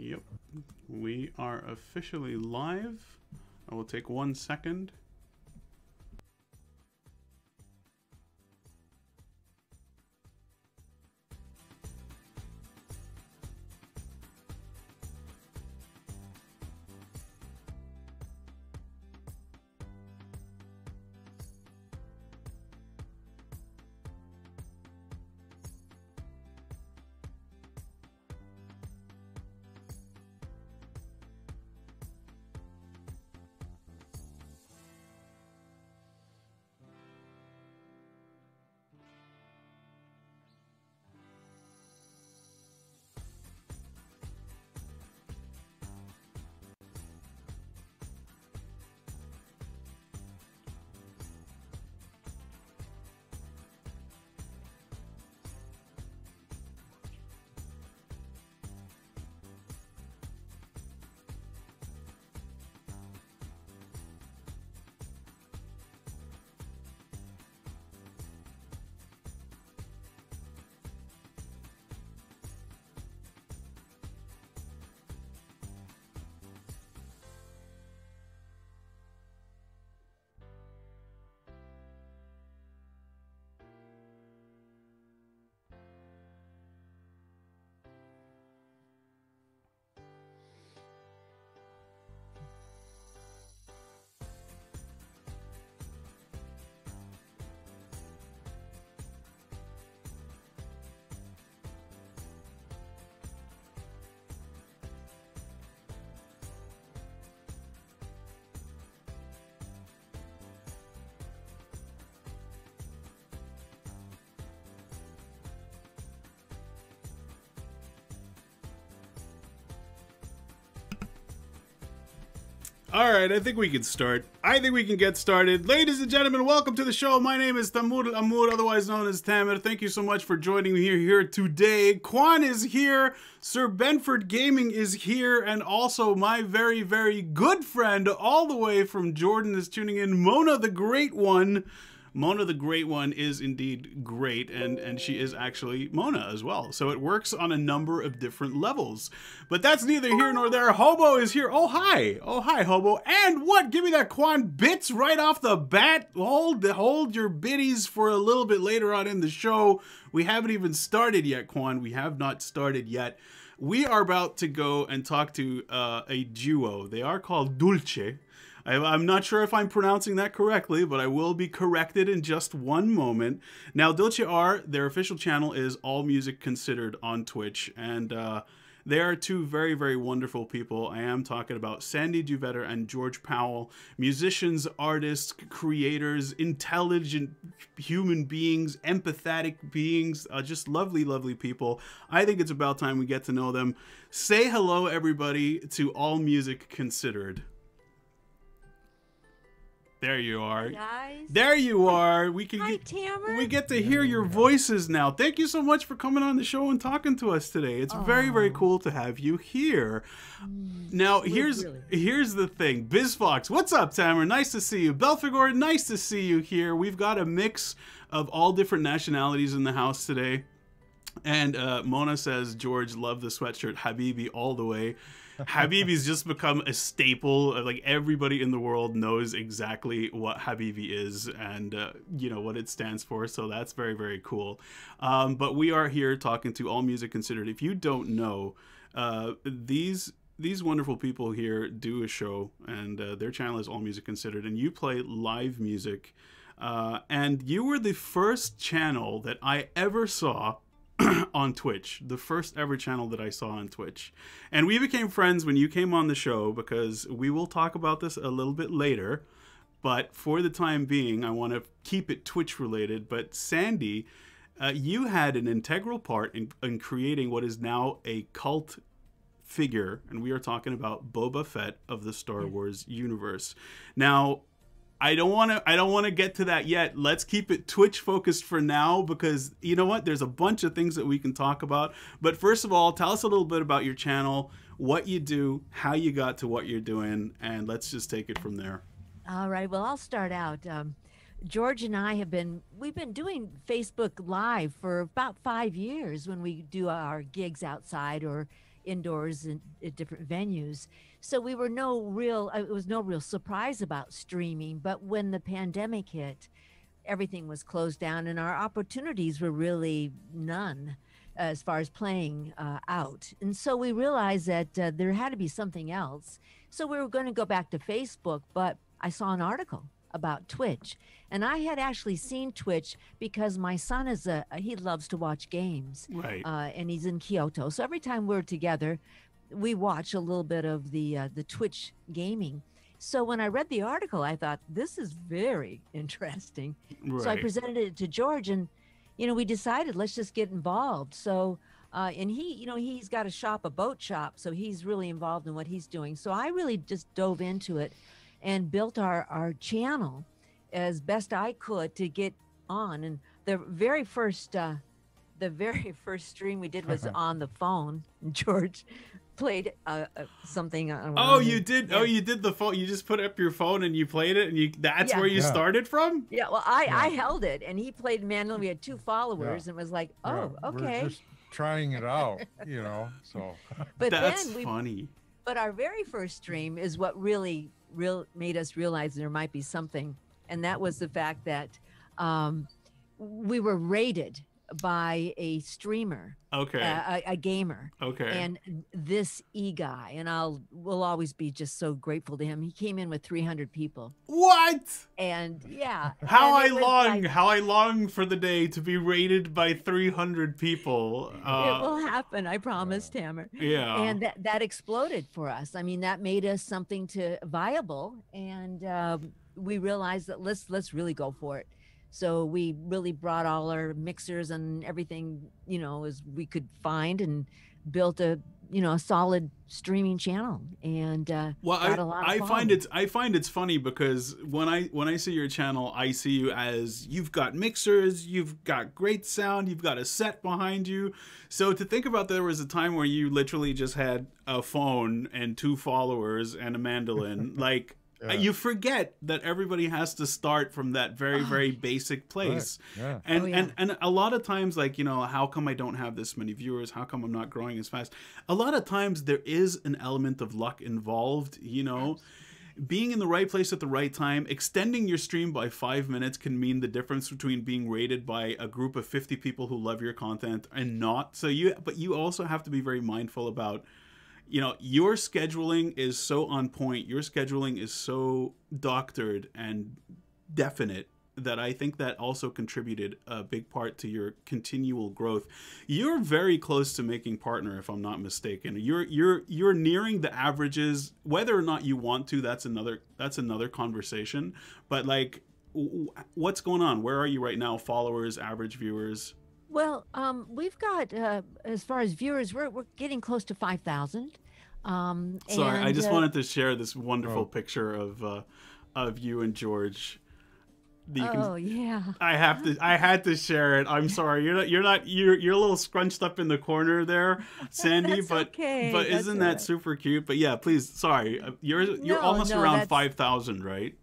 Yep. We are officially live. I will take 1 second. All right, I think we can start. I think we can get started. Ladies and gentlemen, welcome to the show. My name is Tamur Amur, otherwise known as Tamer. Thank you so much for joining me here today. Quan is here. Sir Benford Gaming is here. And also my very, very good friend all the way from Jordan is tuning in. Mona the Great One. Mona the Great One is indeed great, and she is actually Mona as well. So it works on a number of different levels. But that's neither here nor there. Hobo is here. Oh, hi. Oh, hi, Hobo. And what? Give me that Quan bits right off the bat. Hold your biddies for a little bit later on in the show. We haven't even started yet, Quan. We have not started yet. We are about to go and talk to a duo. They are called Dulce. I'm not sure if I'm pronouncing that correctly, but I will be corrected in just one moment. Now, Dulce R, their official channel is AllMusicConsidered on Twitch, and they are two very, very wonderful people. I am talking about Sandy Dhuyvetter and George Powell, musicians, artists, creators, intelligent human beings, empathetic beings, just lovely, lovely people. I think it's about time we get to know them. Say hello, everybody, to AllMusicConsidered. There you are. Hi guys. There you are. Hi, Tamer. We get to hear your voices now. Thank you so much for coming on the show and talking to us today. It's very, very cool to have you here. Now, here's the thing. BizFox, what's up, Tamer? Nice to see you. Belfagor, nice to see you here. We've got a mix of all different nationalities in the house today. And Mona says, George, love the sweatshirt. Habibi all the way. Habibi's just become a staple. Like, everybody in the world knows exactly what Habibi is and, you know, what it stands for. So that's very, very cool. But we are here talking to AllMusicConsidered. If you don't know, these wonderful people here do a show, and their channel is AllMusicConsidered, and you play live music. And you were the first channel that I ever saw on Twitch, the first ever channel that I saw on Twitch. And we became friends when you came on the show, because we will talk about this a little bit later, but for the time being I want to keep it Twitch related. But Sandy, you had an integral part in creating what is now a cult figure, and we are talking about Boba Fett of the Star Wars universe. Now, I don't want to get to that yet. Let's keep it Twitch focused for now, because you know what? There's a bunch of things that we can talk about. But first of all, tell us a little bit about your channel, what you do, how you got to what you're doing, and let's just take it from there. All right. Well, I'll start out. George and I we've been doing Facebook Live for about 5 years when we do our gigs outside or indoors in at different venues. So it was no real surprise about streaming. But when the pandemic hit, everything was closed down and our opportunities were really none as far as playing out. And so we realized that there had to be something else. So we were going to go back to Facebook, but I saw an article about Twitch. And I had actually seen Twitch because my son he loves to watch games. Right. And he's in Kyoto. So every time we're together, we watch a little bit of the Twitch gaming. So when I read the article, I thought, this is very interesting. Right. So I presented it to George and, we decided let's just get involved. So, and he's got a boat shop. So he's really involved in what he's doing. So I really just dove into it and built our channel as best I could to get on. And the very first stream we did was on the phone. George played something. Oh, you did. Yeah. Oh, you did the phone. You just put up your phone and you played it, and that's where you started from. Yeah. Well, I held it, and he played mandolin. We had 2 followers, and it was like, oh, okay. We're just trying it out, So. But that's funny. But our very first stream is what really made us realize there might be something, and that was the fact that we were rated by a streamer, a gamer, and this guy, and we'll always be just so grateful to him. He came in with 300 people. What? And yeah, how I long for the day to be rated by 300 people. It will happen, I promise, Tamara. Yeah, and that exploded for us. I mean, that made us something viable, and we realized that let's really go for it. So we really brought all our mixers and everything, as we could find, and built a solid streaming channel. And got a lot of fun. I find it's funny because when I see your channel, I see you as you've got mixers, you've got great sound, you've got a set behind you. So to think about, there was a time where you literally just had a phone and 2 followers and a mandolin, like. Yeah. You forget that everybody has to start from that very, very basic place. Right. Yeah. And a lot of times, like, how come I don't have this many viewers? How come I'm not growing as fast? A lot of times there is an element of luck involved, Being in the right place at the right time. Extending your stream by 5 minutes can mean the difference between being rated by a group of 50 people who love your content and not. But you also have to be very mindful about, your scheduling is so on point. Your scheduling is so doctored and definite that I think that also contributed a big part to your continual growth. You're very close to making partner, if I'm not mistaken. You're nearing the averages. Whether or not you want to, that's another conversation. But like, what's going on? Where are you right now? Followers, average viewers? Well, we've got, as far as viewers, we're getting close to 5,000. Sorry, I just wanted to share this wonderful picture of you and George. Yeah. I had to share it. I'm sorry. You're a little scrunched up in the corner there, Sandy. That's okay. But isn't that super cute? But yeah, please. Sorry, you're almost around 5,000, right?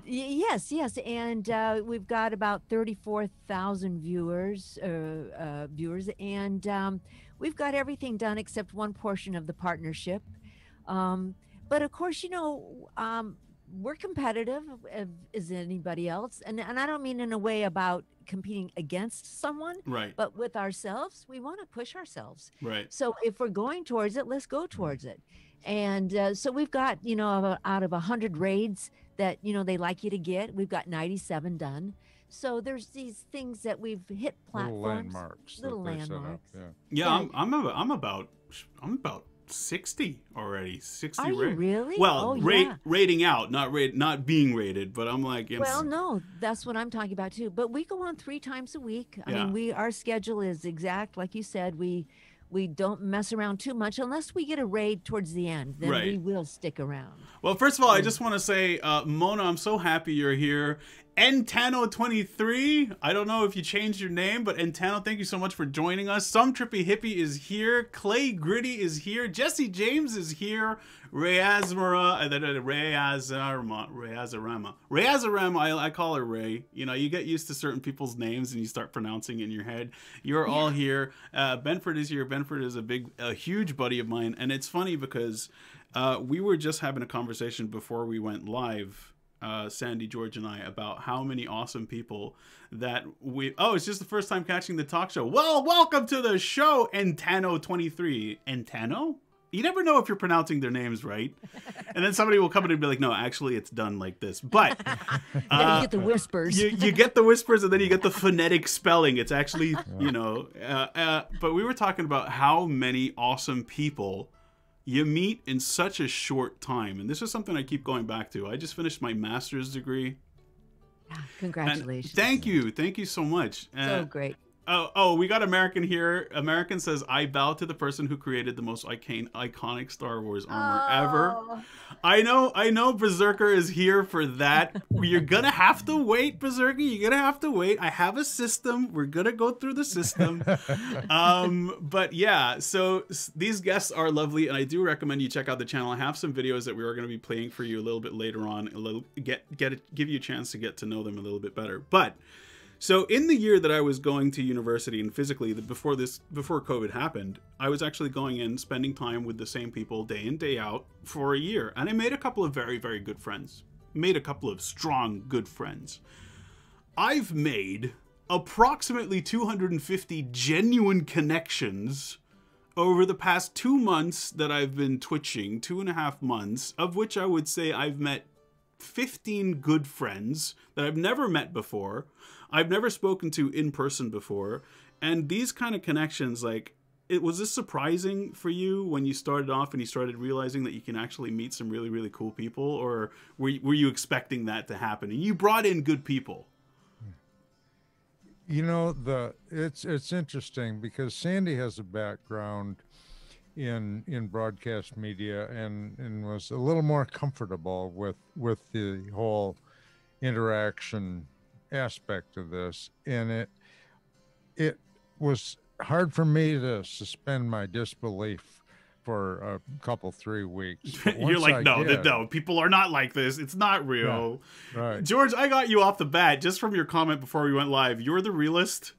Yes, and we've got about 34,000 viewers, and we've got everything done except one portion of the partnership. But of course, we're competitive as anybody else, and I don't mean in a way about competing against someone, right? But with ourselves, we want to push ourselves, right? So if we're going towards it, let's go towards it. And so we've got, out of 100 raids that, they like you to get, we've got 97 done. So there's these things that we've hit platforms, little landmarks. Yeah, I'm about 60 already. 60. Are you really? Well, rating out, not being rated, but I'm like. Well, no, that's what I'm talking about too. But we go on 3 times a week. I mean, our schedule is exact, like you said. We don't mess around too much unless we get a raid towards the end. Then we will stick around. Well, first of all, I just want to say, Mona, I'm so happy you're here. Entano23. I don't know if you changed your name, but Entano, thank you so much for joining us. Some Trippy Hippie is here. Clay Gritty is here. Jesse James is here. Rayazarama. I call her Ray. You know, you get used to certain people's names and you start pronouncing it in your head. You're all here. Benford is here. Benford is a huge buddy of mine. And it's funny because we were just having a conversation before we went live, Sandy, George, and I, about how many awesome people that it's just the first time catching the talk show. Well, welcome to the show, Entano23. Entano? You never know if you're pronouncing their names right. And then somebody will come in and be like, no, actually it's done like this. But you get the whispers. You get the whispers and then you get the phonetic spelling. It's actually, you know, but we were talking about how many awesome people you meet in such a short time. And this is something I keep going back to. I just finished my master's degree. Congratulations. And thank you. Thank you so much. So great. Oh, we got American here. American says, I bow to the person who created the most iconic Star Wars armor ever. I know Berserker is here for that. You're gonna have to wait, Berserker. You're gonna have to wait. I have a system. We're gonna go through the system. But yeah, so these guests are lovely, and I do recommend you check out the channel. I have some videos that we are gonna be playing for you a little bit later on. Give you a chance to get to know them a little bit better. But so in the year that I was going to university, and physically before COVID happened, I was actually going in, spending time with the same people day in, day out for a year. And I made a couple of very, very good friends. Made a couple of strong, good friends. I've made approximately 250 genuine connections over the past 2 months that I've been twitching, 2.5 months, of which I would say I've met 15 good friends that I've never met before. I've never spoken to in person before. And these kind of connections, like, was this surprising for you when you started off and you started realizing that you can actually meet some really, really cool people? Or were you expecting that to happen? And you brought in good people. You know, it's interesting because Sandy has a background in broadcast media and was a little more comfortable with the whole interaction aspect of this, and it was hard for me to suspend my disbelief for a couple 3 weeks. You're like, no, people are not like this. It's not real. Yeah, right. George, I got you off the bat just from your comment before we went live. You're the realist.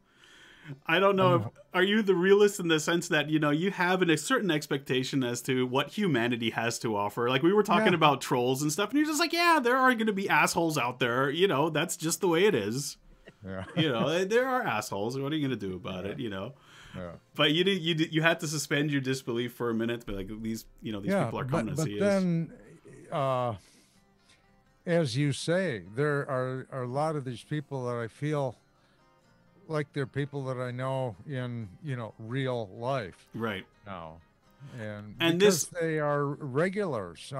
I don't know are you the realist in the sense that, you know, you have a certain expectation as to what humanity has to offer? Like we were talking about trolls and stuff, and you're just like, yeah, there are going to be assholes out there. You know, that's just the way it is. Yeah. You know, there are assholes. What are you going to do about it? You know. Yeah. But you had to suspend your disbelief for a minute to be like, these people are coming to see us. But then, as you say, there are a lot of these people that I feel like they're people that I know in, real life right now. And because they are regulars,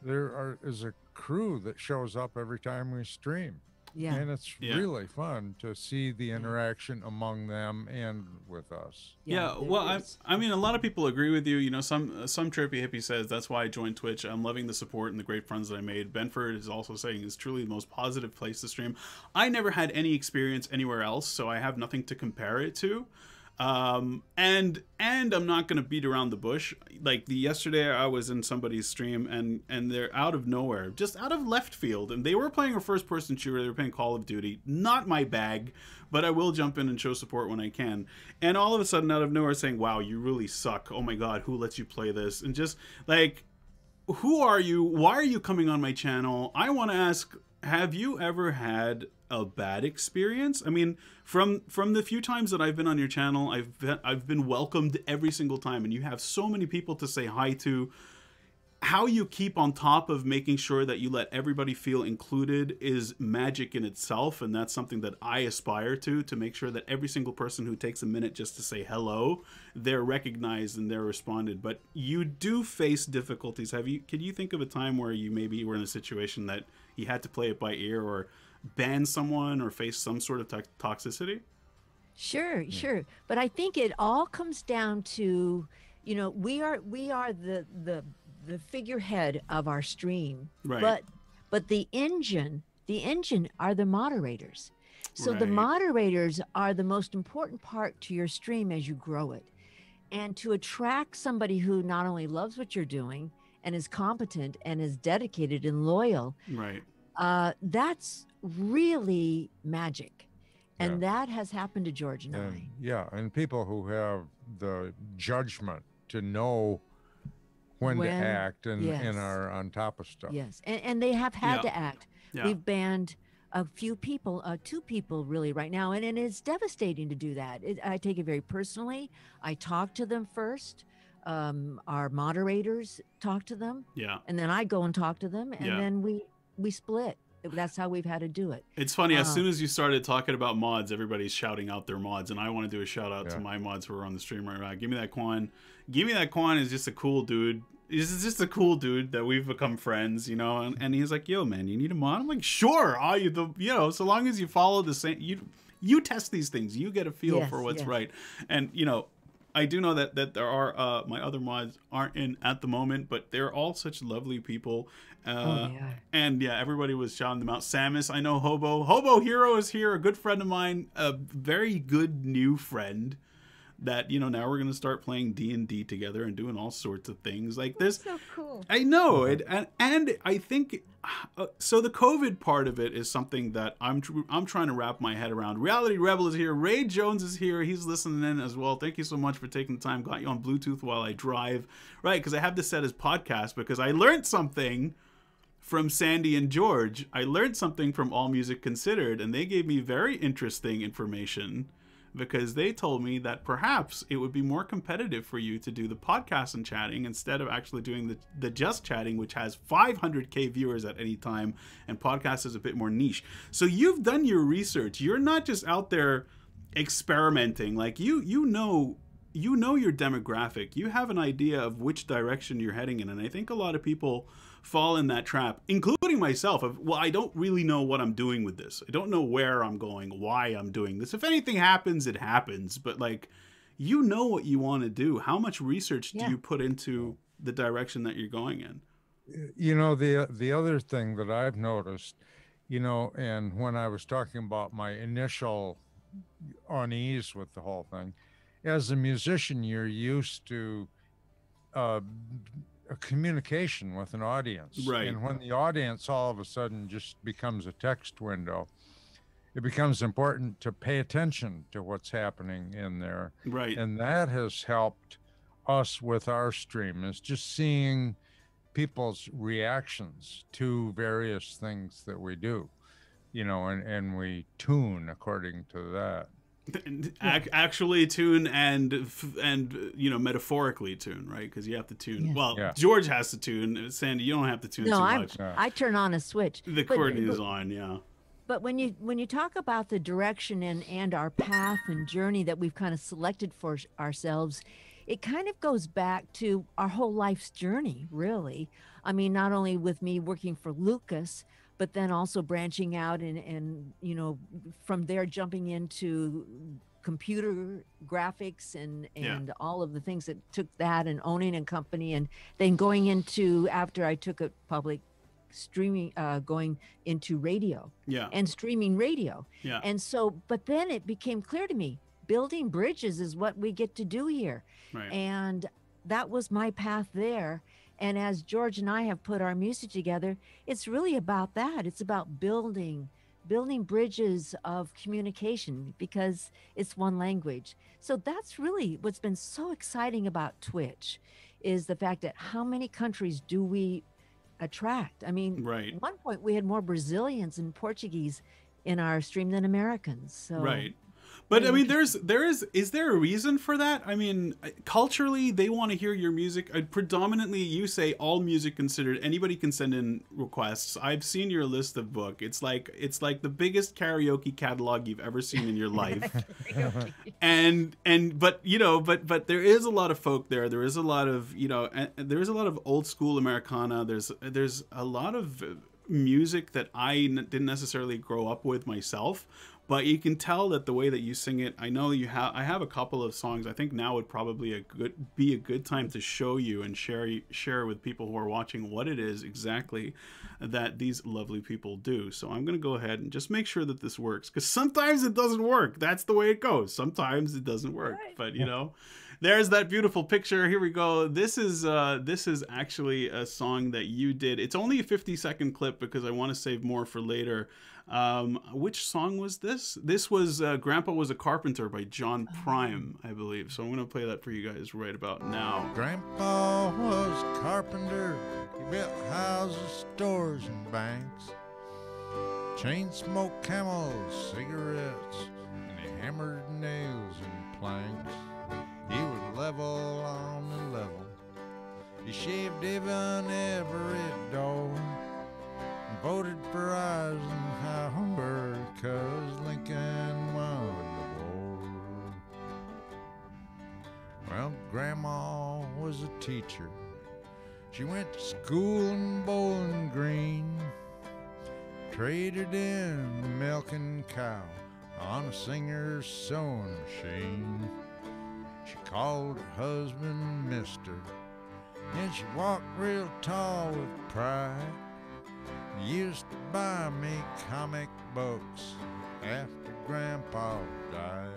is a crew that shows up every time we stream. Yeah. And it's really fun to see the interaction among them and with us. Yeah, well, I mean, a lot of people agree with you. You know, some Trippy Hippie says, that's why I joined Twitch. I'm loving the support and the great friends that I made. Benford is also saying it's truly the most positive place to stream. I never had any experience anywhere else, so I have nothing to compare it to. And I'm not going to beat around the bush. Like yesterday I was in somebody's stream and they're out of nowhere, just out of left field. And they were playing a first person shooter. They were playing Call of Duty, not my bag, but I will jump in and show support when I can. And all of a sudden out of nowhere saying, wow, you really suck. Oh my God, who lets you play this? And just like, who are you? Why are you coming on my channel? I want to ask, have you ever had a bad experience? I mean, from the few times that I've been on your channel, I've been welcomed every single time, and you have so many people to say hi to. How you keep on top of making sure that you let everybody feel included is magic in itself, and that's something that I aspire to make sure that every single person who takes a minute just to say hello, they're recognized and they're responded. But you do face difficulties. Can you think of a time where you maybe were in a situation that you had to play it by ear or ban someone or face some sort of toxicity? Sure. But I think it all comes down to, we are the figurehead of our stream, right? But the engine The engine are the moderators. So the Right. moderators are the most important part to your stream as you grow it. And to attract somebody who not only loves what you're doing and is competent and is dedicated and loyal, Right. that's really magic. And that has happened to George and I. Yeah, and people who have the judgment to know when to act and are on top of stuff. Yes, and they have had to act. Yeah. We've banned a few people, 2 people really right now, and it's devastating to do that. I take it very personally. I talk to them first. Our moderators talk to them. Yeah. And then I go and talk to them, and then we split. That's how we've had to do it. It's funny, as soon as you started talking about mods, everybody's shouting out their mods, and I want to do a shout out to my mods who are on the stream right now. Give Me That Quan. Give Me That Quan is just a cool dude. He's just a cool dude that we've become friends, you know, and he's like, yo, man, you need a mod? I'm like, sure. So long as you follow the same, you test these things, you get a feel for what's right. And, you know, I do know that there are my other mods aren't in at the moment, but they're all such lovely people. And yeah, everybody was shouting them out. Samus, I know Hobo Hero is here, a good friend of mine, a very good new friend that, you know, now we're going to start playing D&D together and doing all sorts of things like this. That's so cool. I know it. And I think, so the COVID part of it is something that I'm trying to wrap my head around. Reality Rebel is here. Ray Jones is here. He's listening in as well. Thank you so much for taking the time. Got you on Bluetooth while I drive. Right, because I have this set as podcast because I learned something from Sandy and George. I learned something from All Music Considered, and they gave me very interesting information because they told me that perhaps it would be more competitive for you to do the podcast and chatting instead of actually doing the just chatting, which has 500K viewers at any time, and podcast is a bit more niche. So you've done your research. You're not just out there experimenting. Like you know your demographic. You have an idea of which direction you're heading in, and I think a lot of people fall in that trap, including myself, of, well, I don't really know what I'm doing with this. I don't know where I'm going, why I'm doing this. If anything happens, it happens. But like, you know what you want to do. How much research do you put into the direction that you're going in? You know, the other thing that I've noticed, you know, and when I was talking about my initial unease with the whole thing, as a musician, you're used to a communication with an audience. Right. And when the audience all of a sudden just becomes a text window, it becomes important to pay attention to what's happening in there. Right. And that has helped us with our stream, is just seeing people's reactions to various things that we do, you know, and we tune according to that. Actually tune and you know, metaphorically tune, right? Because you have to tune. George has to tune. Sandy, you don't have to tune too much. I turn on a switch. The accordion is on, But when you talk about the direction and our path and journey that we've kind of selected for ourselves, it kind of goes back to our whole life's journey, really. I mean, not only with me working for Lucas, but then also branching out and you know, from there jumping into computer graphics and all of the things that took that, and owning a company, and then going into, after I took it public, streaming, going into radio and streaming radio. And so, but then it became clear to me, building bridges is what we get to do here. Right. And that was my path there. And as George and I have put our music together, it's really about that. It's about building bridges of communication, because it's one language. So that's really what's been so exciting about Twitch, is the fact that how many countries do we attract? I mean, at one point we had more Brazilians and Portuguese in our stream than Americans. So But I mean, is there a reason for that? I mean, culturally, they want to hear your music. Predominantly, you say All Music Considered. Anybody can send in requests. I've seen your list of book. It's like the biggest karaoke catalog you've ever seen in your life. but there is a lot of folk there. There is a lot of, you know, there is a lot of old school Americana. There's a lot of music that I didn't necessarily grow up with myself, but you can tell that the way that you sing it, I know you have, I have a couple of songs. I think now would probably be a good time to show you and share with people who are watching what it is exactly that these lovely people do. So I'm going to go ahead and just make sure that this works, because sometimes it doesn't work. That's the way it goes. Sometimes it doesn't work, but you know, there's that beautiful picture. Here we go. This is actually a song that you did. It's only a 50-second clip because I want to save more for later. Which song was this? This was Grandpa Was a Carpenter by John Prine, I believe. So I'm going to play that for you guys right about now. Grandpa was a carpenter. He built houses, stores, and banks. Chain smoked camels, cigarettes, and he hammered nails and planks. He would level on the level. He shaved even every door. And voted for Eisenhower 'cause Lincoln won the war. Well, Grandma was a teacher. She went to school in Bowling Green. Traded in the milking cow on a Singer's sewing machine. She called her husband Mister, and she walked real tall with pride. Used to buy me comic books after Grandpa died.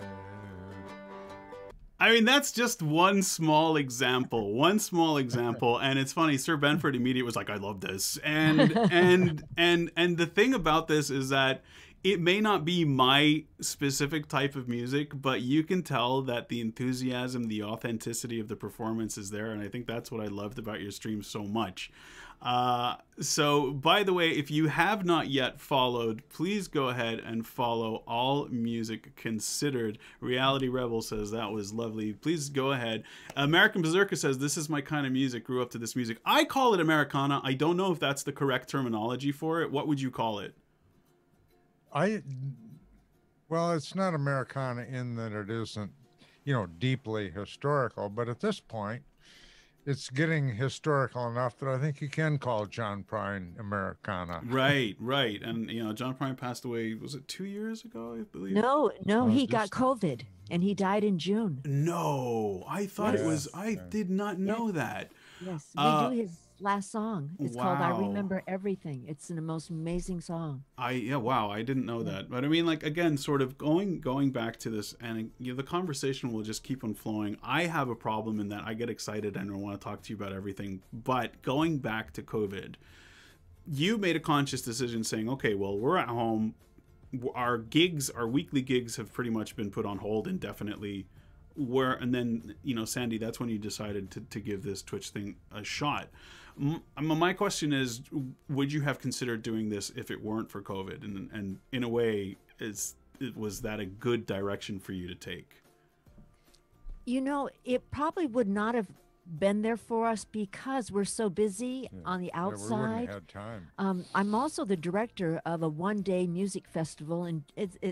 I mean, that's just one small example, and it's funny. Sir Benford immediately was like, "I love this," and the thing about this is that it may not be my specific type of music, but you can tell that the enthusiasm, the authenticity of the performance is there, and I think that's what I loved about your stream so much. So, by the way, if you have not yet followed, please go ahead and follow All Music Considered. Reality Rebel says that was lovely. Please go ahead. American Berserker says, this is my kind of music, grew up to this music. I call it Americana. I don't know if that's the correct terminology for it. What would you call it? Well, it's not Americana in that it isn't, you know, deeply historical, but at this point, it's getting historical enough that I think you can call John Prine Americana. Right. And, you know, John Prine passed away, was it 2 years ago, I believe? No, he got COVID and he died in June. No, I thought it was, I did not know that. Yes, we do his last song. It's called I Remember Everything. It's the most amazing song. Wow, I didn't know that. But I mean, like, again, sort of going back to this, and you know, the conversation will just keep on flowing. I have a problem in that I get excited and I want to talk to you about everything. But going back to COVID, you made a conscious decision saying, okay, well, we're at home. Our weekly gigs have pretty much been put on hold indefinitely. And then, you know, Sandy, that's when you decided to give this Twitch thing a shot. My question is, would you have considered doing this if it weren't for COVID? And in a way, was that a good direction for you to take? You know, it probably would not have been there for us because we're so busy on the outside. We wouldn't have time. I'm also the director of a one-day music festival, and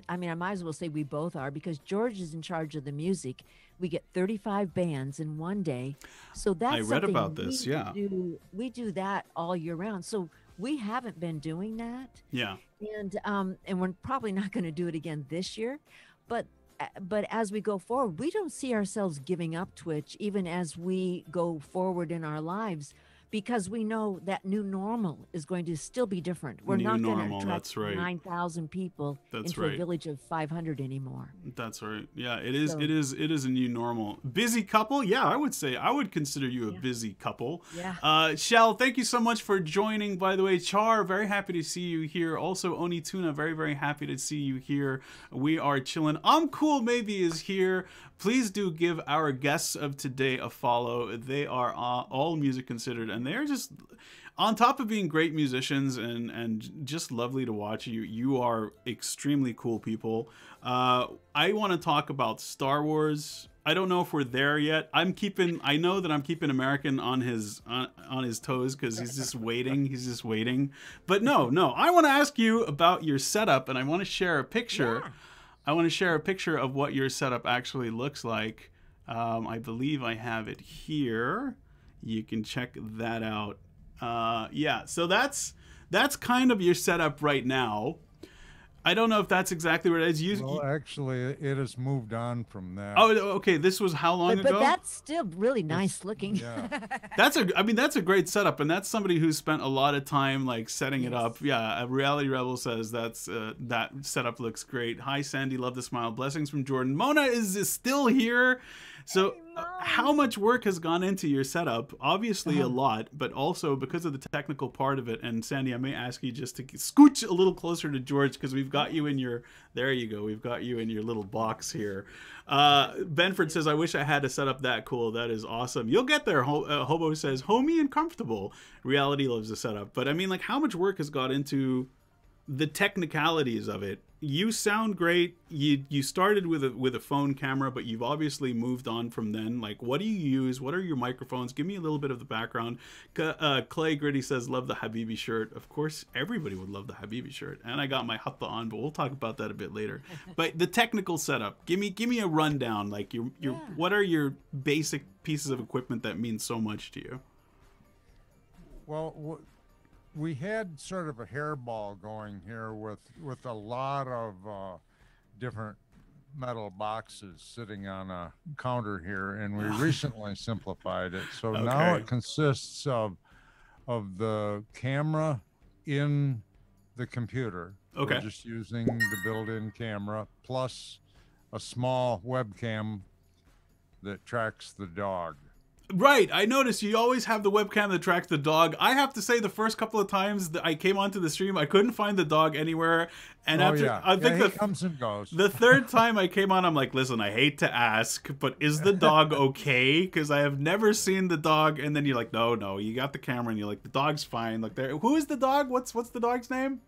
I mean, I might as well say we both are, because George is in charge of the music. We get 35 bands in one day, so that's I read about this. We do that all year round, so we haven't been doing that. Yeah, and we're probably not going to do it again this year, but as we go forward, we don't see ourselves giving up Twitch, even as we go forward in our lives, because we know that new normal is going to still be different. We're not going to attract 9,000 people into a village of 500 anymore. That's right. Yeah, it is. It is a new normal. Busy couple. Yeah, I would consider you a busy couple. Yeah. Shell, thank you so much for joining. By the way, Char, very happy to see you here. Also, Oni Tuna, very, very happy to see you here. We are chilling. I'm Cool Maybe is here. Please do give our guests of today a follow. They are All Music Considered, and they're just, on top of being great musicians and just lovely to watch. You are extremely cool people. I want to talk about Star Wars. I don't know if we're there yet. I know that I'm keeping American on his toes because he's just waiting. But no, I want to ask you about your setup, and I want to share a picture. Yeah. I want to share a picture of what your setup actually looks like. I believe I have it here. You can check that out. Yeah, so that's kind of your setup right now. I don't know if that's exactly what it is. Well, actually, it has moved on from that. Oh, okay. This was how long ago? But that's still really nice looking. Yeah. I mean, that's a great setup, and that's somebody who spent a lot of time like setting it up. Yeah, Reality Rebel says that setup looks great. Hi, Sandy, love the smile. Blessings from Jordan. Mona is still here. So, how much work has gone into your setup? Obviously, a lot, but also because of the technical part of it. And Sandy, I may ask you just to scooch a little closer to George because we've got you in your. There you go. We've got you in your little box here. Benford says, "I wish I had a setup that cool. That is awesome. You'll get there." Hobo says, "Homey and comfortable." Reality loves the setup, but I mean, like, how much work has got into the technicalities of it? You sound great. You started with a phone camera, but you've obviously moved on from then. Like, what do you use? What are your microphones? Give me a little bit of the background. Clay Gritty says, love the Habibi shirt. Of course, everybody would love the Habibi shirt. And I got my hatta on, but we'll talk about that a bit later. But the technical setup, give me a rundown. Like, what are your basic pieces of equipment that mean so much to you? Well, we had sort of a hairball going here with a lot of different metal boxes sitting on a counter here, and we recently simplified it. So now it consists of the camera in the computer. Okay. We're just using the built-in camera plus a small webcam that tracks the dog. Right, I noticed you always have the webcam that tracks the dog. I have to say, the first couple of times that I came onto the stream, I couldn't find the dog anywhere. And I think he comes and goes. The third time I came on, I'm like, listen, I hate to ask, but is the dog okay? Because I have never seen the dog. And then you're like, no, you got the camera, and you're like, the dog's fine. Like, who is the dog? What's the dog's name?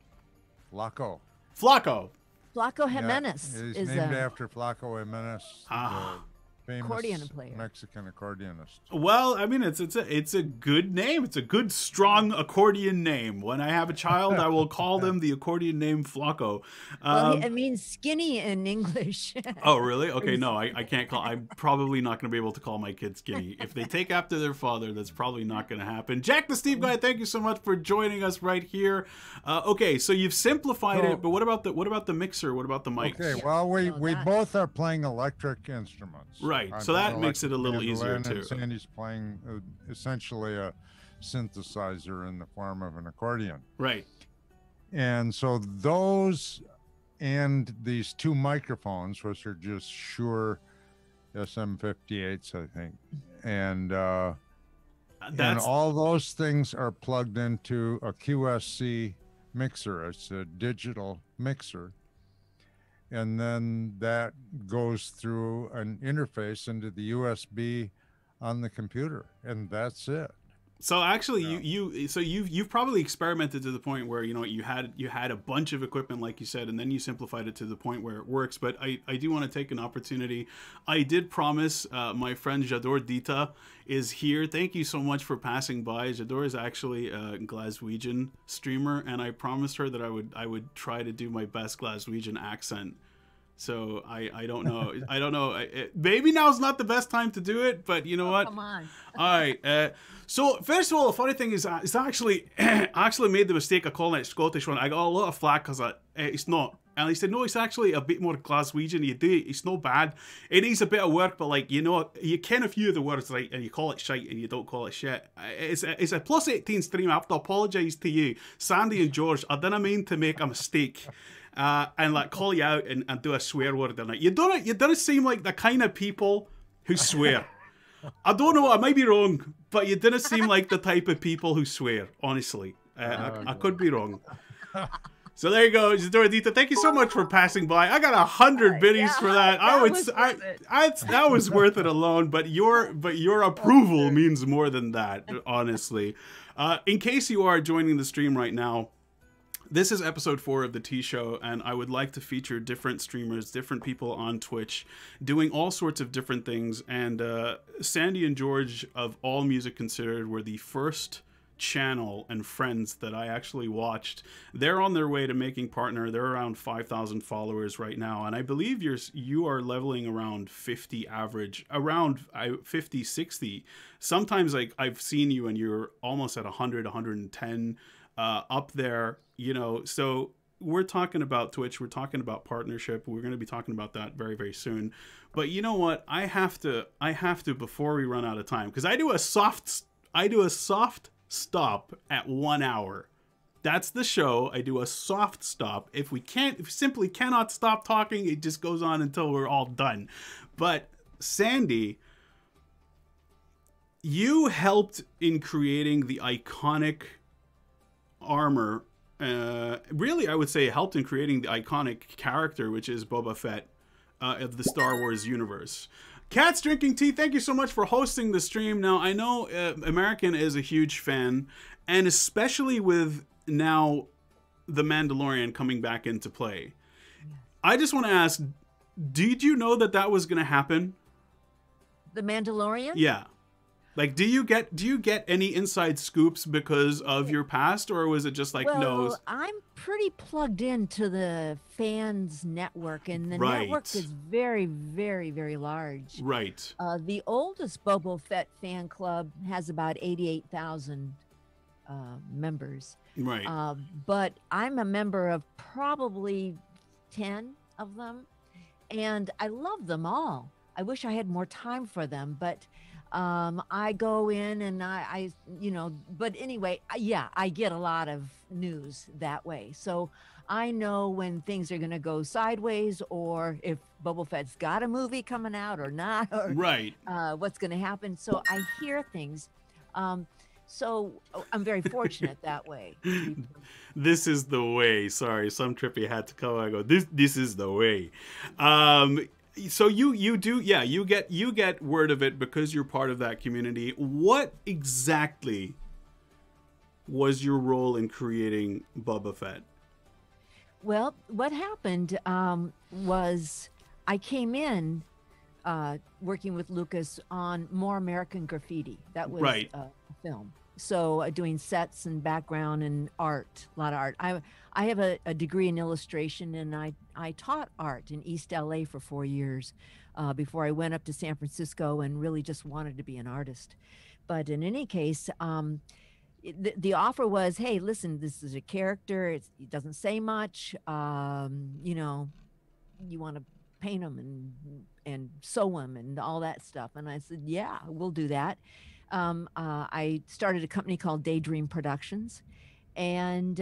Flaco. Flaco Jimenez. He's named after Flaco Jimenez. Famous accordion player. Mexican accordionist. Well, I mean, it's a good name. It's a good, strong accordion name. When I have a child, I will call them the accordion name Flaco. Well, it means skinny in English. Oh, really? Okay, no, I can't call. I'm probably not going to be able to call my kid skinny. If they take after their father, that's probably not going to happen. Jack the Steve Guy, thank you so much for joining us right here. Okay, so you've simplified it, but what about the mixer? What about the mics? Okay, well, we both are playing electric instruments. Right. So that makes it a little easier too. Sandy's playing essentially a synthesizer in the form of an accordion. Right. And so those and these two microphones, which are just Shure SM58s, I think, and all those things are plugged into a QSC mixer. It's a digital mixer. And then that goes through an interface into the USB on the computer, and that's it. So actually, you've probably experimented to the point where you had a bunch of equipment, like you said, and then you simplified it to the point where it works. But I do want to take an opportunity. I did promise my friend Jador Dita is here. Thank you so much for passing by. Jador is actually a Glaswegian streamer, and I promised her that I would try to do my best Glaswegian accent. So I don't know. I don't know. Maybe now's not the best time to do it, but you know what? Come on. All right. So first of all, the funny thing is, it's actually I actually made the mistake of calling it Scottish one. I got a lot of flack because it's not. And he said, no, it's actually a bit more Glaswegian. You do, it's not bad. It needs a bit of work, but like, you can a few of the words right, and you call it shite, and you don't call it shit. It's a plus 18 stream. I have to apologise to you, Sandy and George. I didn't mean to make a mistake. And like call you out and do a swear word in it. You don't seem like the kind of people who swear. I don't know, I might be wrong, but you didn't seem like the type of people who swear, honestly. I could be wrong. So there you go, Doradita. Thank you so much for passing by. I got 100 biddies for that. That was worth it alone. But your approval means more than that, honestly. In case you are joining the stream right now, this is episode 4 of the T-Show, and I would like to feature different streamers, different people on Twitch, doing all sorts of different things. And Sandy and George of All Music Considered were the first channel and friends that I actually watched. They're on their way to making partner. They're around 5,000 followers right now, and I believe you are leveling around 50 average, around 50, 60. Sometimes like I've seen you and you're almost at 100, 110 up there. So we're talking about Twitch. We're talking about partnership. We're going to be talking about that very, very soon. But you know what? I have to before we run out of time, because I do a soft stop at 1 hour. That's the show. I do a soft stop. If we simply cannot stop talking, it just goes on until we're all done. But Sandy, you helped in creating the iconic armor. Really, I would say helped in creating the iconic character, which is Boba Fett of the Star Wars universe. Cat's Drinking Tea, thank you so much for hosting the stream. Now, I know American is a huge fan, and especially with now The Mandalorian coming back into play. I just want to ask, did you know that was going to happen? The Mandalorian? Yeah. Like, do you get any inside scoops because of your past, or was it just like, no? I'm pretty plugged into the fans network, and the network is very, very, very large. Right. The oldest Boba Fett fan club has about 88,000 members. Right. But I'm a member of probably 10 of them, and I love them all. I wish I had more time for them, but I go in and I but anyway, yeah, I get a lot of news that way. So I know when things are going to go sideways, or if Boba Fett's got a movie coming out or not, or what's going to happen. So I hear things. So I'm very fortunate that way. This is the way. Sorry, some trippy had to come. I go, this is the way. So you do, yeah, you get word of it because you're part of that community. What exactly was your role in creating Boba Fett? Well, what happened was I came in working with Lucas on More American Graffiti. That was a film. So doing sets and background and art, a lot of art. I have a degree in illustration, and I taught art in East LA for 4 years before I went up to San Francisco and really just wanted to be an artist. But in any case, the offer was, hey, listen, this is a character. It doesn't say much. You know, you want to paint him and sew him and all that stuff. And I said, yeah, we'll do that. I started a company called Daydream Productions, and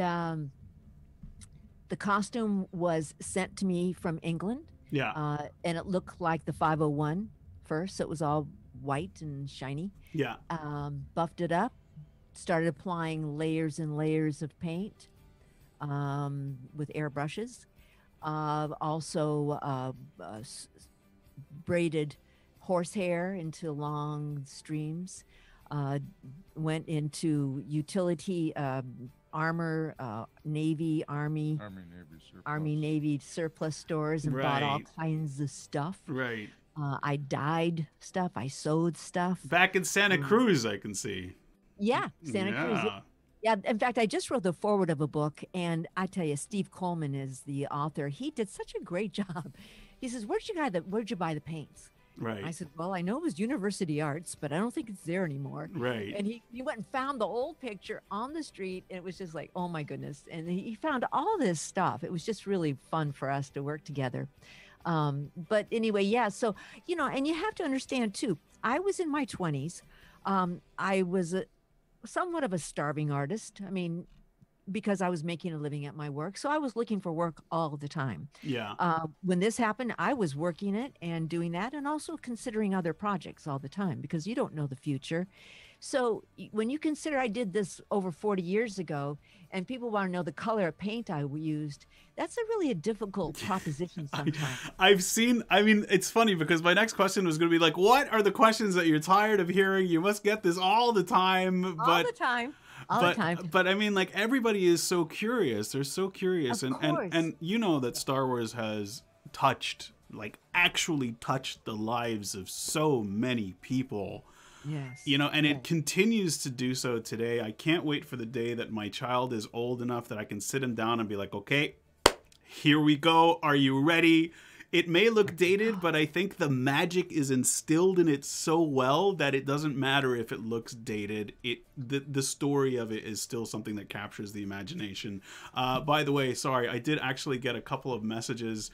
the costume was sent to me from England. Yeah. And it looked like the 501 first. So it was all white and shiny. Yeah. Buffed it up, started applying layers and layers of paint with airbrushes. Also braided horsehair into long streams. Went into utility armor, Navy, Army, Navy surplus stores and bought all kinds of stuff. Right. I dyed stuff. I sewed stuff. Back in Santa Cruz, I can see. Yeah, Santa Cruz. Yeah, in fact, I just wrote the foreword of a book, and I tell you, Steve Coleman is the author. He did such a great job. He says, where'd you buy the paints? Right. I said, well, I know it was University Arts, but I don't think it's there anymore. Right. And he went and found the old picture on the street, and it was just like, oh my goodness. And he found all this stuff. It was just really fun for us to work together. But anyway, yeah. So, you know, and you have to understand too, I was in my 20s. I was somewhat of a starving artist. I mean, because I was making a living at my work. So I was looking for work all the time. Yeah. When this happened, I was working it and doing that, and also considering other projects all the time, because you don't know the future. So when you consider I did this over 40 years ago, and people want to know the color of paint I used, that's really a difficult proposition sometimes. I mean, it's funny because my next question was going to be like, what are the questions that you're tired of hearing? You must get this all the time. All the time. But I mean, like, everybody is so curious. They're so curious. And you know that Star Wars has actually touched the lives of so many people. Yes. You know, and it continues to do so today. I can't wait for the day that my child is old enough that I can sit him down and be like, okay, here we go. Are you ready? it may look dated, but I think the magic is instilled in it so well that it doesn't matter if it looks dated. The story of it is still something that captures the imagination. By the way, sorry, I did actually get a couple of messages.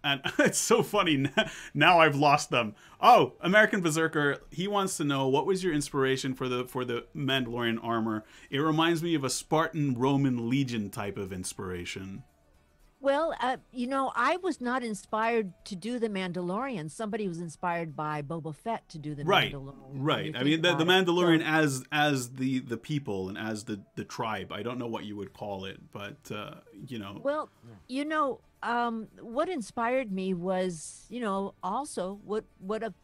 And it's so funny. Now I've lost them. Oh, American Berserker. He wants to know, what was your inspiration for the Mandalorian armor? It reminds me of a Spartan Roman legion type of inspiration. Well, you know, I was not inspired to do the Mandalorian. Somebody was inspired by Boba Fett to do the Mandalorian. Right. I mean, the Mandalorian as the people and as the tribe. I don't know what you would call it, but you know. Well, you know, what inspired me was, you know, also what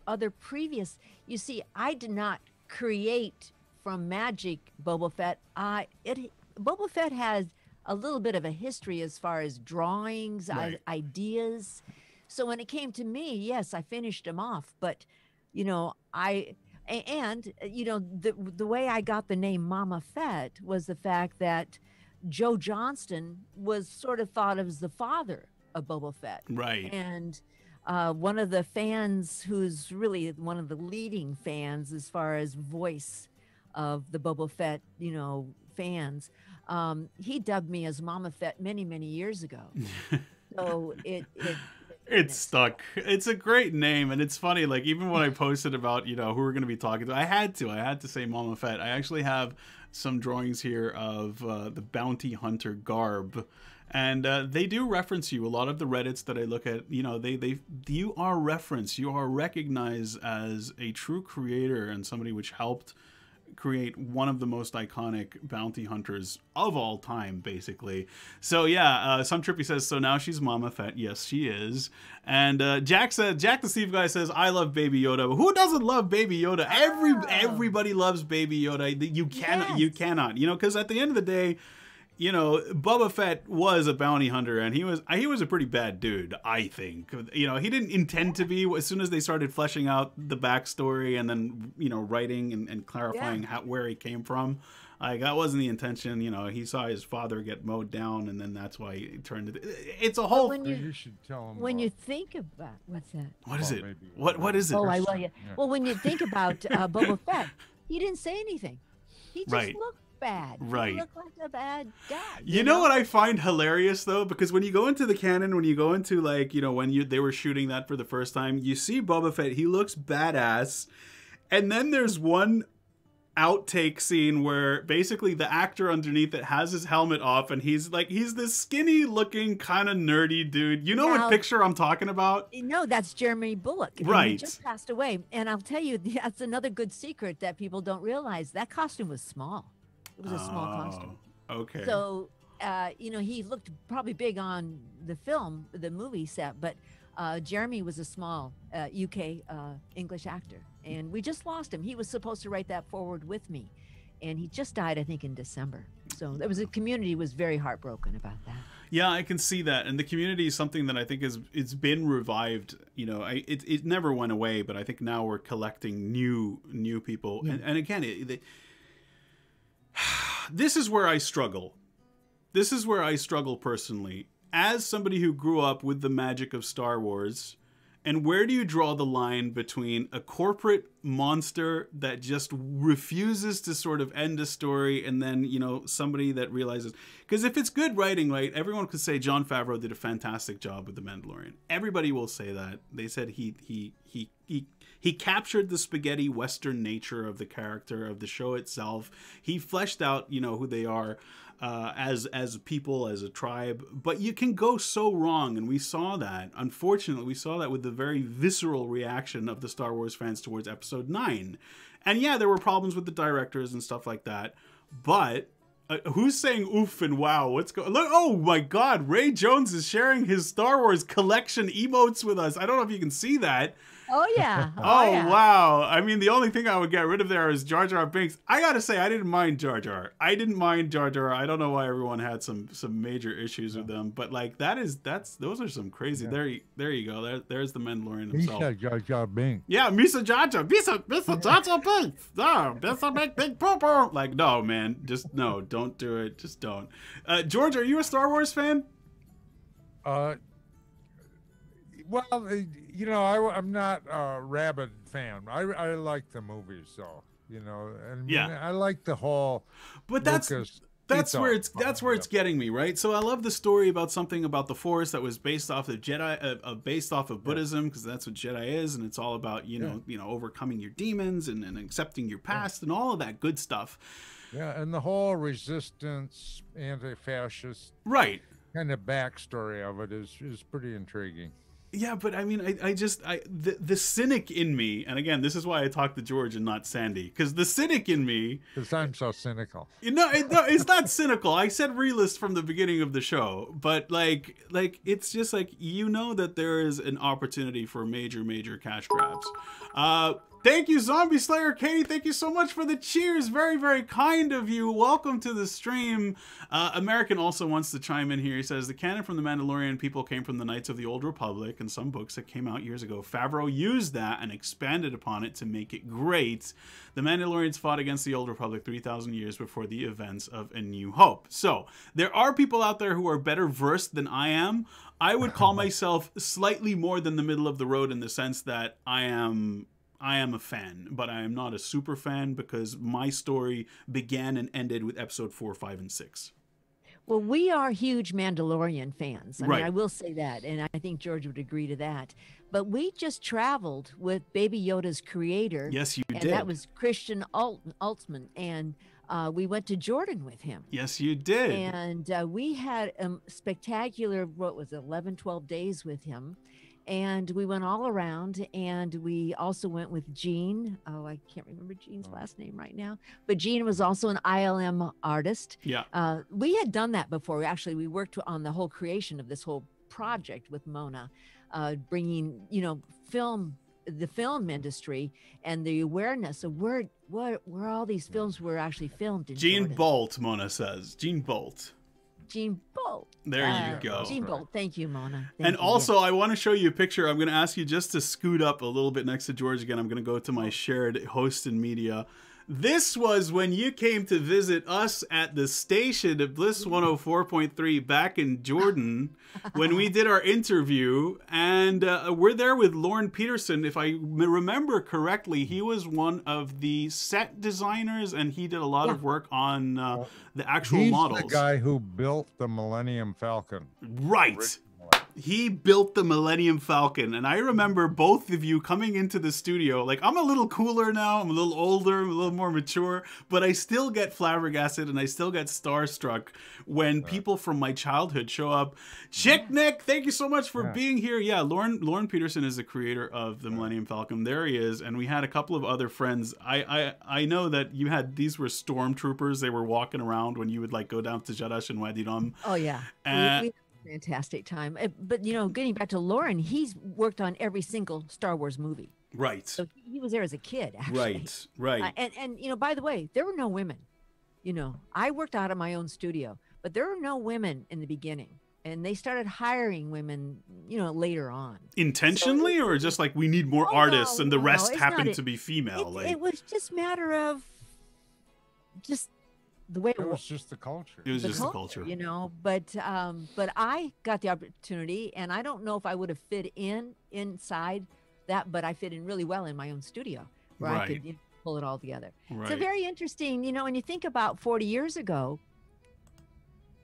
other previous. You see, I did not create from magic Boba Fett. Boba Fett has a little bit of a history as far as drawings, ideas. So when it came to me, yes, I finished him off. But, you know, you know, the way I got the name Moma Fett was the fact that Joe Johnston was sort of thought of as the father of Boba Fett. Right. And one of the fans who's really one of the leading fans as far as voice of the Boba Fett, you know, fans, he dubbed me as Moma Fett many, many years ago. So it stuck. It's a great name, and it's funny. Like, even when I posted about, you know, who we're going to be talking to, I had to say Moma Fett. I actually have some drawings here of the bounty hunter garb, and they do reference you. A lot of the Reddits that I look at, you know, you are referenced. You are recognized as a true creator and somebody which helped create one of the most iconic bounty hunters of all time, basically. So yeah, Some Trippy says, so now she's Moma Fett. Yes, she is. And Jack the Steve guy says, I love Baby Yoda. Who doesn't love Baby Yoda? Everybody loves Baby Yoda. You cannot, you know, because at the end of the day, you know, Boba Fett was a bounty hunter, and he was a pretty bad dude, I think. You know, he didn't intend to be. As soon as they started fleshing out the backstory and then, you know, writing and clarifying where he came from, like, that wasn't the intention. You know, he saw his father get mowed down, and then that's why he turned it. It's a whole. You should tell him. When you think about what's that? What is it? What is it? Oh, I will. Yeah. Well, when you think about Boba Fett, he didn't say anything. He just looked bad. Right. He looked like a bad dad. You know what I find hilarious, though? Because when you go into the canon, when you go into, like, you know, when they were shooting that for the first time, you see Boba Fett, he looks badass. And then there's one outtake scene where basically the actor underneath it has his helmet off, and he's this skinny looking kind of nerdy dude. You know what picture I'm talking about? No, that's Jeremy Bulloch. Right. He just passed away. And I'll tell you, that's another good secret that people don't realize. That costume was small. It was a small costume. Okay. So, you know, he looked probably big on the movie set, but Jeremy was a small UK English actor, and we just lost him. He was supposed to write that forward with me, and he just died, I think, in December. So the community was very heartbroken about that. Yeah, I can see that, and the community is something that I think it's been revived. You know, it never went away, but I think now we're collecting new people, and again, this is where I struggle. This is where I struggle personally. As somebody who grew up with the magic of Star Wars, and where do you draw the line between a corporate monster that just refuses to sort of end a story, and then, you know, somebody that realizes... Because if it's good writing, right, everyone could say Jon Favreau did a fantastic job with The Mandalorian. Everybody will say that. They said he captured the spaghetti Western nature of the character, of the show itself. He fleshed out, you know, who they are as people, as a tribe. But you can go so wrong, and we saw that. Unfortunately, we saw that with the very visceral reaction of the Star Wars fans towards Episode 9. And yeah, there were problems with the directors and stuff like that. But... who's saying oof and wow? What's going? Look! Oh my God! Ray Jones is sharing his Star Wars collection emotes with us. I don't know if you can see that. Oh yeah! Oh yeah. Wow! I mean, the only thing I would get rid of there is Jar Jar Binks. I gotta say, I didn't mind Jar Jar. I don't know why everyone had some major issues with them, but like those are some crazy. Yeah. There you go. There's the Mandalorian himself. Misa Jar Jar Binks. Yeah, Misa Jar Jar. Misa Jar Jar Binks. No, Misa make big poo poo. Like, no, man, just no. Don't do it. Just don't. George, are you a Star Wars fan? Well, I'm not a rabid fan. I like the movies, though. And Yeah. I like the whole. But Lucas that's where it's ethos. getting me, right? So I love the story about something about the Force that was based off of Jedi, based off of Buddhism, because that's what Jedi is, and it's all about overcoming your demons and accepting your past and all of that good stuff. Yeah, and the whole resistance, anti-fascist, right, kind of backstory of it is pretty intriguing. Yeah, but I mean, the cynic in me, and again, this is why I talk to George and not Sandy, because the cynic in me, because I'm so cynical. No, it's not cynical. I said realist from the beginning of the show, but like it's just like that there is an opportunity for major cash grabs. Thank you, Zombie Slayer Katie. Thank you so much for the cheers. Very, very kind of you. Welcome to the stream. American also wants to chime in here. He says, the canon from The Mandalorian people came from the Knights of the Old Republic and some books that came out years ago. Favreau used that and expanded upon it to make it great. The Mandalorians fought against the Old Republic 3,000 years before the events of A New Hope. So there are people out there who are better versed than I am. I would call myself slightly more than the middle of the road in the sense that I am a fan, but I am not a super fan because my story began and ended with episode 4, 5, and 6. Well, we are huge Mandalorian fans. I Right. mean, I will say that, and I think George would agree to that. But we just traveled with Baby Yoda's creator. Yes, you and did. That was Christian Altman, and we went to Jordan with him. Yes, you did. And we had a spectacular, 11, 12 days with him. And we went all around, and we also went with Gene. Oh, I can't remember Gene's last name right now. But Gene was also an ILM artist. Yeah. We had done that before. We worked on the whole creation of this whole project with Mona, bringing, the film industry and the awareness of where all these films were actually filmed in Gene Jordan. Bolt, Mona says. Gene Bolt. Gene Bolt. There you go. Gene Bolt. Thank you, Mona. And also, I want to show you a picture. I'm going to ask you just to scoot up a little bit next to George again. I'm going to go to my shared host and media. This was when you came to visit us at the station at Bliss 104.3 back in Jordan when we did our interview. And we're there with Lauren Peterson. If I remember correctly, he was one of the set designers and he did a lot of work on the actual models. He's the guy who built the Millennium Falcon. Right. He built the Millennium Falcon, and I remember both of you coming into the studio. Like, I'm a little cooler now, I'm a little older, I'm a little more mature, but I still get flabbergasted and I still get starstruck when people from my childhood show up. Chick Nick, thank you so much for being here. Yeah, Lauren Peterson is the creator of the Millennium Falcon. There he is, and we had a couple of other friends. I know that these were stormtroopers. They were walking around when you would like go down to Jadash and Wadi Rum. Oh yeah. Fantastic time. But getting back to Lauren, he's worked on every single Star Wars movie. Right. So he was there as a kid, actually. Right. And by the way, there were no women. I worked out of my own studio, but there were no women in the beginning. And they started hiring women, later on. Intentionally, or just like we need more artists and the rest happened to be female? It was just a matter of just the way it was just the culture. It was just the culture. But I got the opportunity, and I don't know if I would have fit inside that, but I fit in really well in my own studio where I could pull it all together. Right. So very interesting, when you think about 40 years ago,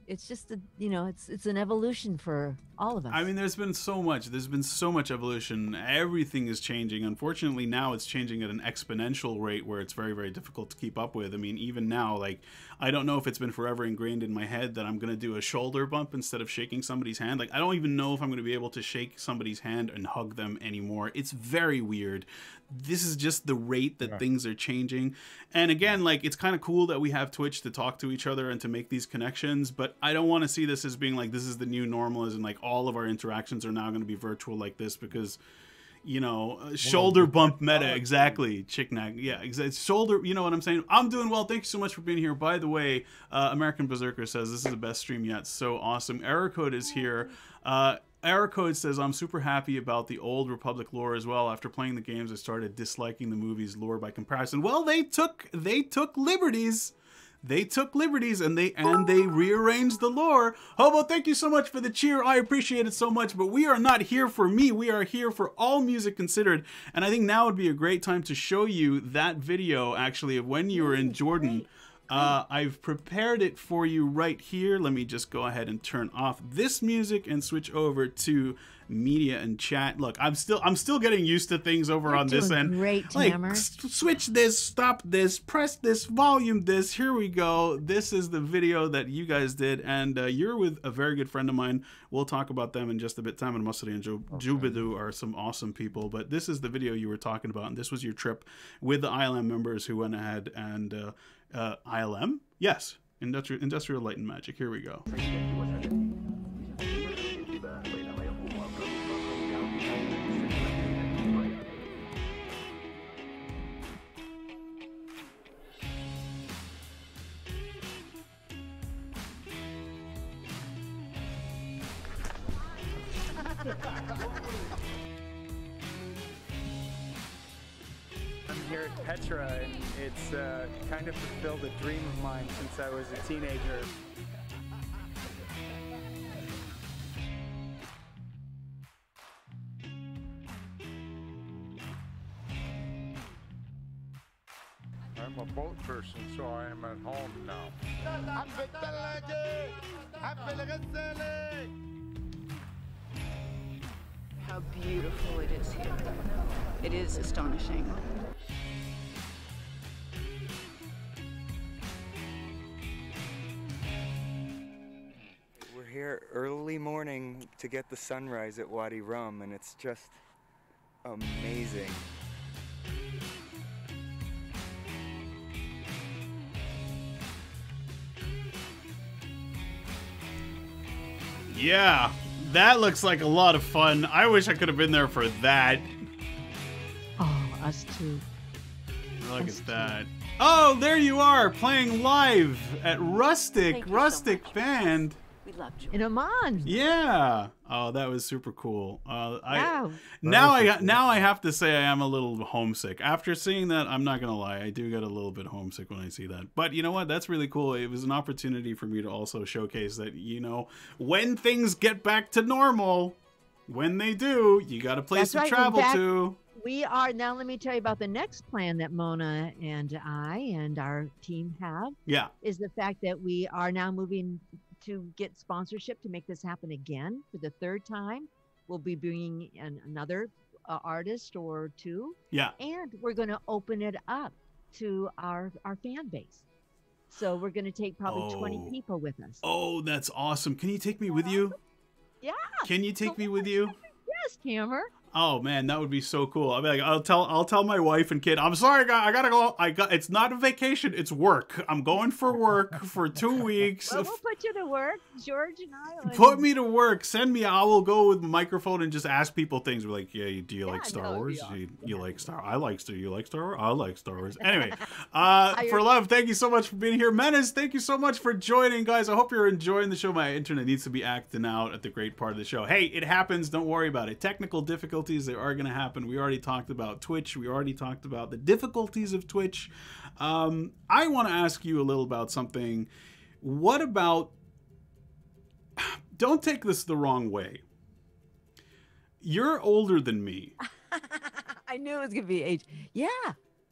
it's just it's an evolution for all of us. I mean, there's been so much evolution. Everything is changing. Unfortunately, now it's changing at an exponential rate where it's very, very difficult to keep up with. I mean, even now, like, I don't know if it's been forever ingrained in my head that I'm going to do a shoulder bump instead of shaking somebody's hand. Like, I don't even know if I'm going to be able to shake somebody's hand and hug them anymore. It's very weird. This is just the rate that things are changing. And again, like, it's kind of cool that we have Twitch to talk to each other and to make these connections, but I don't want to see this as being like, this is the new normal, as in like all of our interactions are now going to be virtual like this because, shoulder bump meta. Exactly. Chicknack. Yeah, exactly. Shoulder, you know what I'm saying? I'm doing well. Thank you so much for being here. By the way, American Berserker says this is the best stream yet. So awesome. Error Code is here. Error Code says, I'm super happy about the Old Republic lore as well. After playing the games, I started disliking the movie's lore by comparison. Well, they took liberties. they took liberties and they rearranged the lore. Hobo, thank you so much for the cheer. I appreciate it so much, but we are not here for me. We are here for All Music Considered. And I think now would be a great time to show you that video, actually, of when you were in Jordan. I've prepared it for you right here. Let me just go ahead and turn off this music and switch over to media and chat. Look, I'm still getting used to things over on this end. Great, like, Tammer. switch this, stop this, press this, volume this. Here we go. This is the video that you guys did, and you're with a very good friend of mine. We'll talk about them in just a bit. Tam and Masri and Jubidu are some awesome people, but this is the video you were talking about, and this was your trip with the ILM members who went ahead and ILM? Yes. Industrial Light and Magic. Here we go. I'm here at Petra, and it's kind of fulfilled a dream of mine since I was a teenager. I'm a boat person, so I am at home now. How beautiful it is here. It is astonishing. We're here early morning to get the sunrise at Wadi Rum, and it's just amazing. Yeah, that looks like a lot of fun. I wish I could have been there for that. Oh, us too. Look Us at too. that. Oh, there you are, playing live at Rustic. Thank you so Rustic much. Band. We loved you. In Oman. Yeah. Oh, that was super cool. Wow. Now I have to say I am a little homesick. After seeing that, I'm not gonna lie, I do get a little bit homesick when I see that. But you know what? That's really cool. It was an opportunity for me to also showcase that, you know, when things get back to normal, when they do, you got a place That's to right. In travel fact, to. We are now. Let me tell you about the next plan that Mona and I and our team have. Yeah. Is the fact that we are now moving to get sponsorship to make this happen again for the third time. We'll be bringing in another artist or two, Yeah. and we're going to open it up to our fan base. So we're going to take probably 20 people with us. Oh, that's awesome. Can you take me with you? Yeah. Can you take me with you? Yes, Tammer. Oh man, that would be so cool. I mean, like, I'll tell my wife and kid, I'm sorry, I gotta go. It's not a vacation, it's work. I'm going for work for 2 weeks. Well, we'll put you to work, George and I. Put me to work. Send me. I will go with the microphone and just ask people things. We're like, yeah, do you like Star Wars? You like Star? I like Star. You like Star Wars? I like Star Wars. Anyway, for love, thank you so much for being here. Menace, thank you so much for joining, guys. I hope you're enjoying the show. My internet needs to be acting out at the great part of the show. Hey, it happens. Don't worry about it. Technical difficulties, they are going to happen. We already talked about Twitch. We already talked about the difficulties of Twitch. I want to ask you a little about something. What about... Don't take this the wrong way. You're older than me. I knew it was going to be age. Yeah.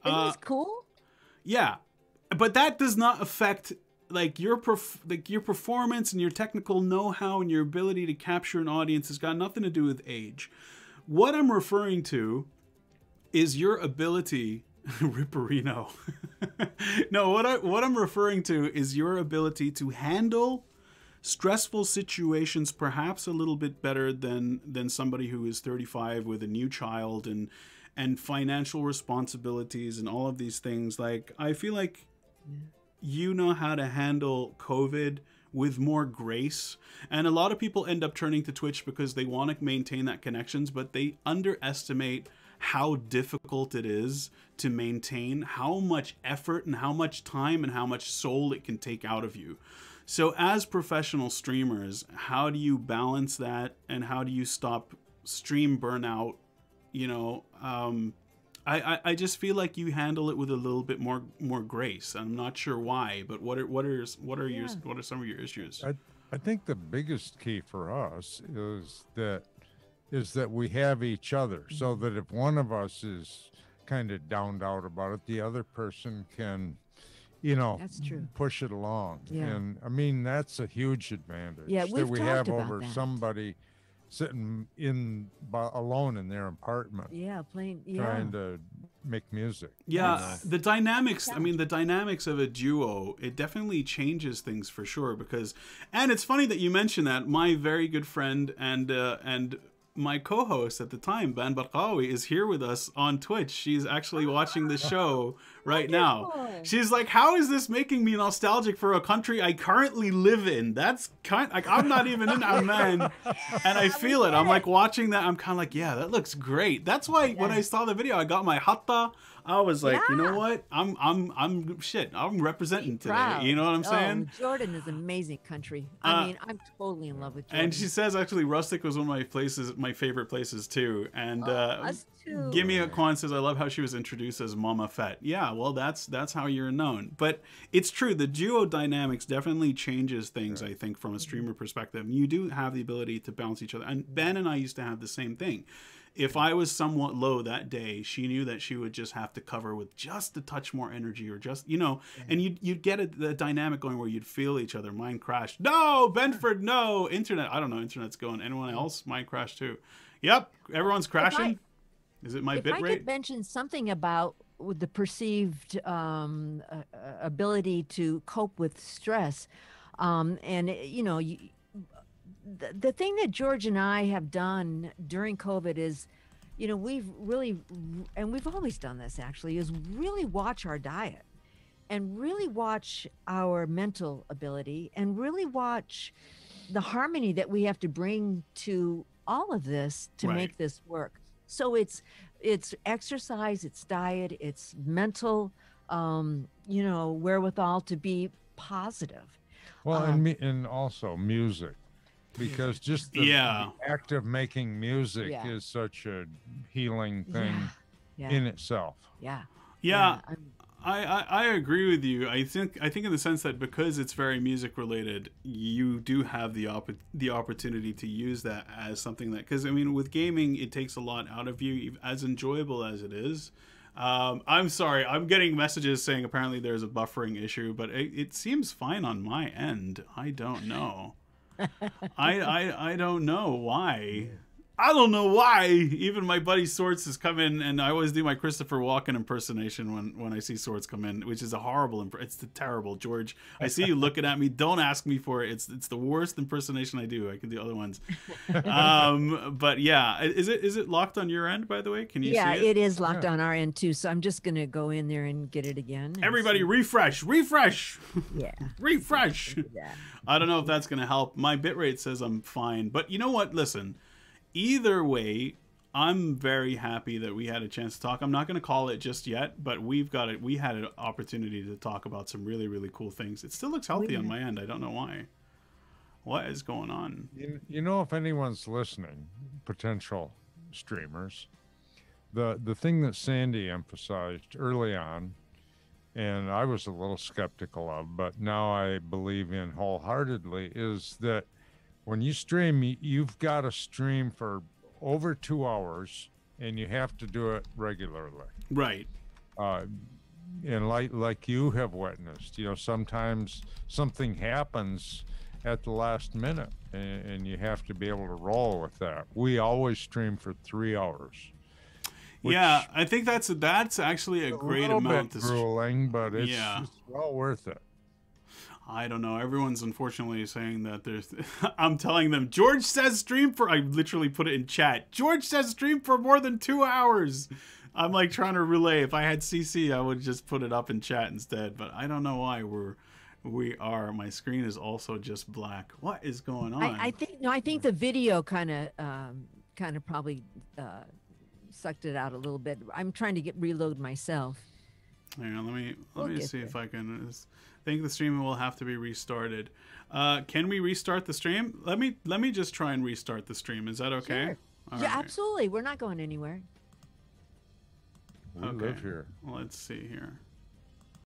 Isn't this cool? Yeah. But that does not affect like your performance and your technical know-how and your ability to capture an audience. Has got nothing to do with age. What I'm referring to is your ability, Ripperino. No, what I'm referring to is your ability to handle stressful situations perhaps a little bit better than somebody who is 35 with a new child and financial responsibilities and all of these things. Like, I feel like you know how to handle COVID with more grace. And a lot of people end up turning to Twitch because they want to maintain that connections, but they underestimate how difficult it is to maintain, how much effort and how much time and how much soul it can take out of you. So as professional streamers, how do you balance that, and how do you stop stream burnout? You know, I just feel like you handle it with a little bit more grace. I'm not sure why, but what are some of your issues? I think the biggest key for us is that we have each other, so that if one of us is kind of downed out about it, the other person can, That's true. push it along. Yeah. And I mean, that's a huge advantage we've that we talked have about over that. somebody sitting alone in their apartment trying to make music. The dynamics, I mean, the dynamics of a duo, it definitely changes things for sure, because, and it's funny that you mentioned that. My very good friend and my co-host at the time, Ban Barqawi, is here with us on Twitch. She's actually watching the show right now. She's like, how is this making me nostalgic for a country I currently live in? That's kind like, I'm not even in Amman, and I feel it. I'm like watching that. I'm kind of like, yeah, that looks great. That's why when I saw the video, I got my hatta. I was like, you know what? I'm representing today. Proud. You know what I'm saying? Jordan is an amazing country. I mean, I'm totally in love with Jordan. And she says actually Rustic was one of my favorite places too. And us too. Gimme a Kwan says, I love how she was introduced as Moma Fett. Yeah, well, that's how you're known. But it's true, the duo dynamics definitely changes things, I think, from a streamer perspective. You do have the ability to bounce each other. And Ben and I used to have the same thing. If I was somewhat low that day, she knew that she would just have to cover with just a touch more energy, or just, and you'd get the dynamic going where you'd feel each other. Mine crashed. No, Benford, no. Internet. I don't know. Internet's going. Anyone else? Mine crashed too. Yep. Everyone's crashing. Is it my bit rate? If I could mention something about with the perceived ability to cope with stress, and the thing that George and I have done during COVID is, we've really, and we've always done this actually, is really watch our diet and really watch our mental ability and really watch the harmony that we have to bring to all of this to make this work. So it's exercise, it's diet, it's mental, wherewithal to be positive. Well, and also music. Because just the act of making music is such a healing thing in itself. I agree with you. I think in the sense that because it's very music related, you do have the opportunity to use that as something that, because I mean, with gaming, it takes a lot out of you, as enjoyable as it is. I'm sorry, I'm getting messages saying apparently there's a buffering issue, but it seems fine on my end. I don't know. I don't know why. I don't know why. Even my buddy Swords has come in, and I always do my Christopher Walken impersonation when I see Swords come in, which is a horrible. It's terrible, George. I see you looking at me. Don't ask me for it. It's the worst impersonation I do. I can do other ones. But yeah, is it locked on your end? By the way, can you see it? Yeah, it is locked on our end too. So I'm just gonna go in there and get it again. Everybody, refresh. Yeah, refresh. I don't know if that's gonna help. My bitrate says I'm fine, but you know what? Listen. Either way, I'm very happy that we had a chance to talk. I'm not going to call it just yet, but we had an opportunity to talk about some really, really cool things. It still looks healthy on my end. I don't know why. What is going on? If anyone's listening, potential streamers, the thing that Sandy emphasized early on, and I was a little skeptical of, but now I believe in wholeheartedly, is that when you stream, you've got to stream for over 2 hours, and you have to do it regularly. Right. And like you have witnessed, sometimes something happens at the last minute, and you have to be able to roll with that. We always stream for 3 hours. Yeah, I think that's actually a great amount. A little bit grueling, but it's well worth it. I don't know. Everyone's unfortunately saying that there's... I'm telling them, George says stream for... I literally put it in chat. George says stream for more than 2 hours. I'm like trying to relay. If I had CC, I would just put it up in chat instead. But I don't know why we are. My screen is also just black. What is going on? I think the video kind of probably sucked it out a little bit. I'm trying to reload myself. Hang on, let me see if I can... I think the stream will have to be restarted. Can we restart the stream? Let me just try and restart the stream. Is that okay? Sure. Yeah, absolutely. We're not going anywhere. We live here. Let's see here.